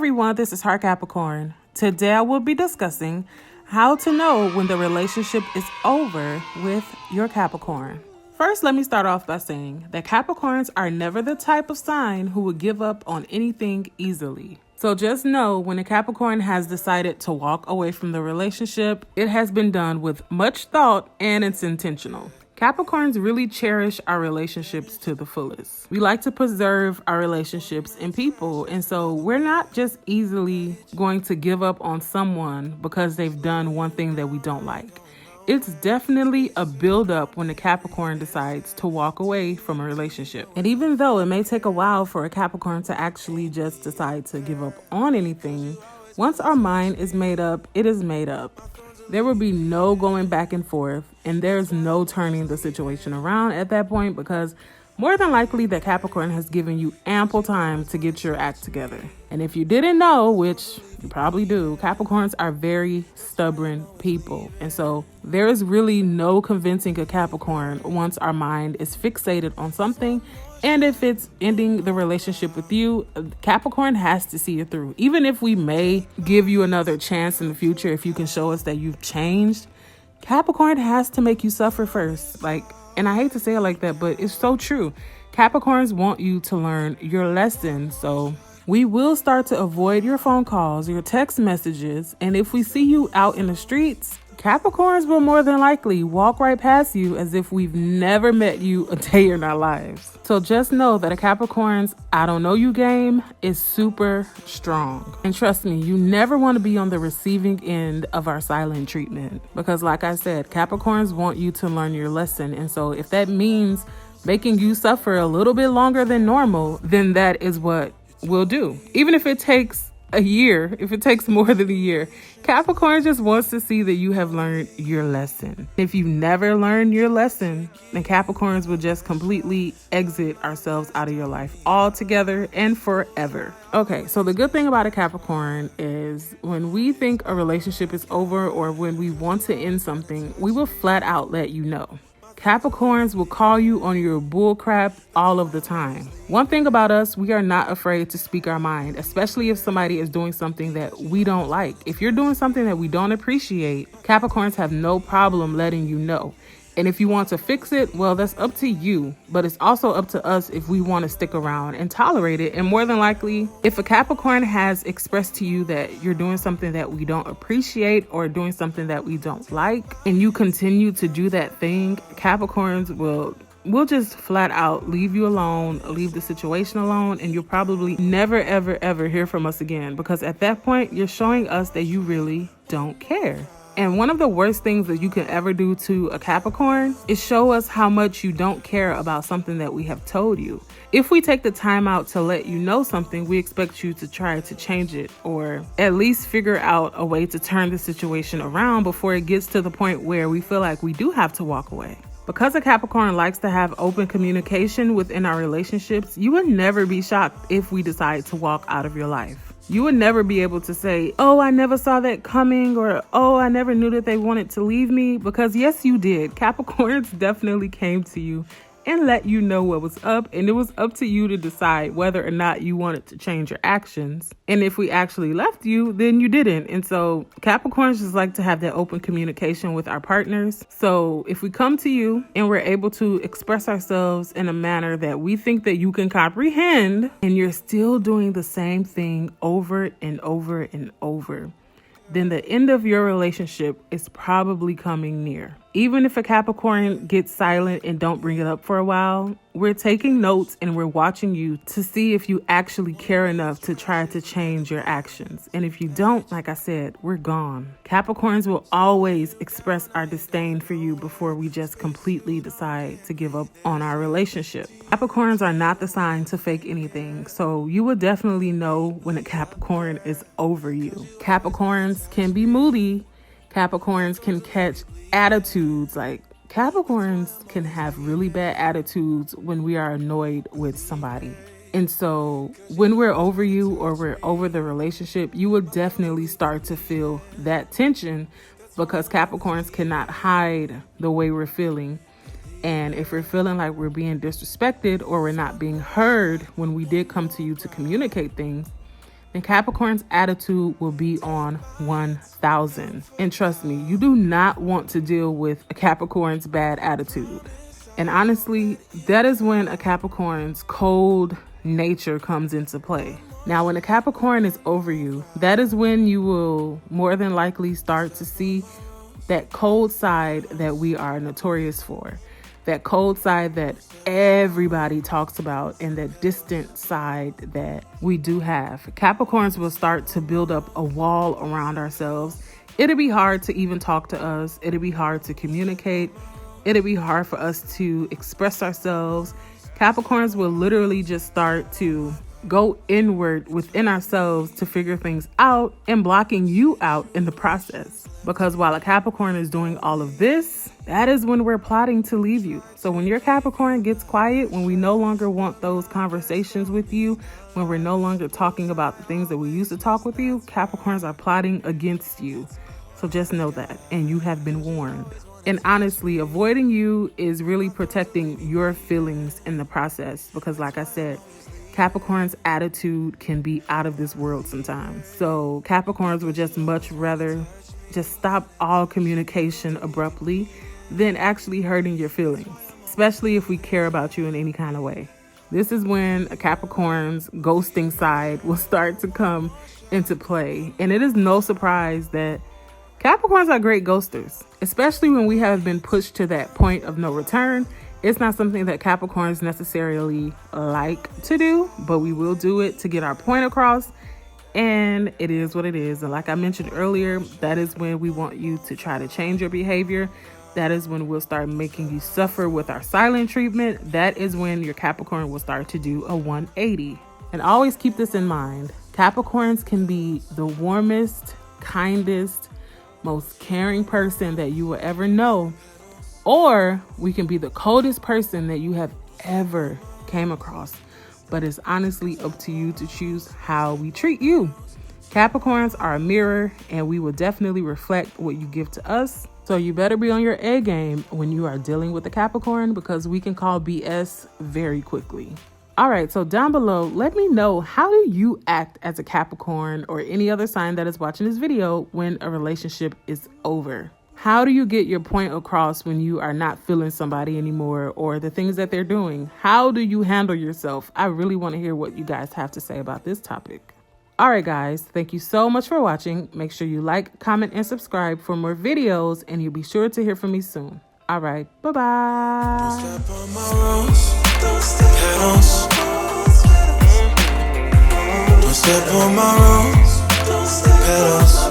everyone, this is Heart Capricorn. Today I will be discussing how to know when the relationship is over with your Capricorn. First, let me start off by saying that Capricorns are never the type of sign who would give up on anything easily. So just know when a Capricorn has decided to walk away from the relationship, it has been done with much thought and it's intentional. Capricorns really cherish our relationships to the fullest. We like to preserve our relationships and people, and so we're not just easily going to give up on someone because they've done one thing that we don't like. It's definitely a build-up when a Capricorn decides to walk away from a relationship. And even though it may take a while for a Capricorn to actually just decide to give up on anything, once our mind is made up, it is made up. There will be no going back and forth, and there's no turning the situation around at that point because more than likely the Capricorn has given you ample time to get your act together. And if you didn't know, which you probably do, Capricorns are very stubborn people. And so there is really no convincing a Capricorn once our mind is fixated on something. And if it's ending the relationship with you, Capricorn has to see it through. Even if we may give you another chance in the future, if you can show us that you've changed, Capricorn has to make you suffer first. And I hate to say it like that, but it's so true. Capricorns want you to learn your lesson. So we will start to avoid your phone calls, your text messages. And if we see you out in the streets, Capricorns will more than likely walk right past you as if we've never met you a day in our lives. So just know that a Capricorn's I don't know you game is super strong. And trust me, you never want to be on the receiving end of our silent treatment. Because like I said, Capricorns want you to learn your lesson. And so if that means making you suffer a little bit longer than normal, then that is what we'll do. Even if it takes a year, if it takes more than a year, Capricorn just wants to see that you have learned your lesson. If you never learned your lesson, then Capricorns will just completely exit ourselves out of your life altogether and forever. Okay, so the good thing about a Capricorn is when we think a relationship is over or when we want to end something, we will flat out let you know. Capricorns will call you on your bull crap all of the time. One thing about us, we are not afraid to speak our mind, especially if somebody is doing something that we don't like. If you're doing something that we don't appreciate, Capricorns have no problem letting you know. And if you want to fix it, well, that's up to you. But it's also up to us if we want to stick around and tolerate it. And more than likely, if a Capricorn has expressed to you that you're doing something that we don't appreciate or doing something that we don't like, and you continue to do that thing, Capricorns will just flat out leave you alone, leave the situation alone, and you'll probably never, ever, ever hear from us again. Because at that point, you're showing us that you really don't care. And one of the worst things that you can ever do to a Capricorn is show us how much you don't care about something that we have told you. If we take the time out to let you know something, we expect you to try to change it or at least figure out a way to turn the situation around before it gets to the point where we feel like we do have to walk away. Because a Capricorn likes to have open communication within our relationships, you would never be shocked if we decide to walk out of your life. You would never be able to say, oh, I never saw that coming, or, oh, I never knew that they wanted to leave me, because yes, you did. Capricorns definitely came to you and let you know what was up, and it was up to you to decide whether or not you wanted to change your actions. And if we actually left you, then you didn't. And so Capricorns just like to have that open communication with our partners. So if we come to you and we're able to express ourselves in a manner that we think that you can comprehend, and you're still doing the same thing over and over and over, then the end of your relationship is probably coming near. Even if a Capricorn gets silent and don't bring it up for a while, we're taking notes and we're watching you to see if you actually care enough to try to change your actions. And if you don't, like I said, we're gone. Capricorns will always express our disdain for you before we just completely decide to give up on our relationship. Capricorns are not the sign to fake anything, so you will definitely know when a Capricorn is over you. Capricorns can be moody. Capricorns can catch attitudes. Like Capricorns can have really bad attitudes when we are annoyed with somebody. And so when we're over you or we're over the relationship, you will definitely start to feel that tension because Capricorns cannot hide the way we're feeling. And if we're feeling like we're being disrespected or we're not being heard when we did come to you to communicate things, then Capricorn's attitude will be on 1000. And trust me, you do not want to deal with a Capricorn's bad attitude. And honestly, that is when a Capricorn's cold nature comes into play. Now, when a Capricorn is over you, that is when you will more than likely start to see that cold side that we are notorious for. That cold side that everybody talks about, and that distant side that we do have. Capricorns will start to build up a wall around ourselves. It'll be hard to even talk to us. It'll be hard to communicate. It'll be hard for us to express ourselves. Capricorns will literally just start to go inward within ourselves to figure things out, and blocking you out in the process. Because while a Capricorn is doing all of this, that is when we're plotting to leave you. So when your Capricorn gets quiet, when we no longer want those conversations with you, when we're no longer talking about the things that we used to talk with you, Capricorns are plotting against you. So just know that, and you have been warned. And honestly, avoiding you is really protecting your feelings in the process, because like I said, Capricorn's attitude can be out of this world sometimes. So Capricorns would just much rather just stop all communication abruptly than actually hurting your feelings, especially if we care about you in any kind of way. This is when a Capricorn's ghosting side will start to come into play. And it is no surprise that Capricorns are great ghosters, especially when we have been pushed to that point of no return. It's not something that Capricorns necessarily like to do, but we will do it to get our point across. And it is what it is. And like I mentioned earlier, that is when we want you to try to change your behavior. That is when we'll start making you suffer with our silent treatment. That is when your Capricorn will start to do a 180. And always keep this in mind. Capricorns can be the warmest, kindest, most caring person that you will ever know. Or we can be the coldest person that you have ever came across. But it's honestly up to you to choose how we treat you. Capricorns are a mirror, and we will definitely reflect what you give to us. So you better be on your A game when you are dealing with a Capricorn, because we can call BS very quickly. All right, so down below, let me know, how do you act as a Capricorn or any other sign that is watching this video when a relationship is over? How do you get your point across when you are not feeling somebody anymore, or the things that they're doing? How do you handle yourself? I really want to hear what you guys have to say about this topic. All right, guys, thank you so much for watching. Make sure you like, comment, and subscribe for more videos, and you'll be sure to hear from me soon. All right, bye-bye. Don't step on my rose, petals. Don't step on my rose, petals.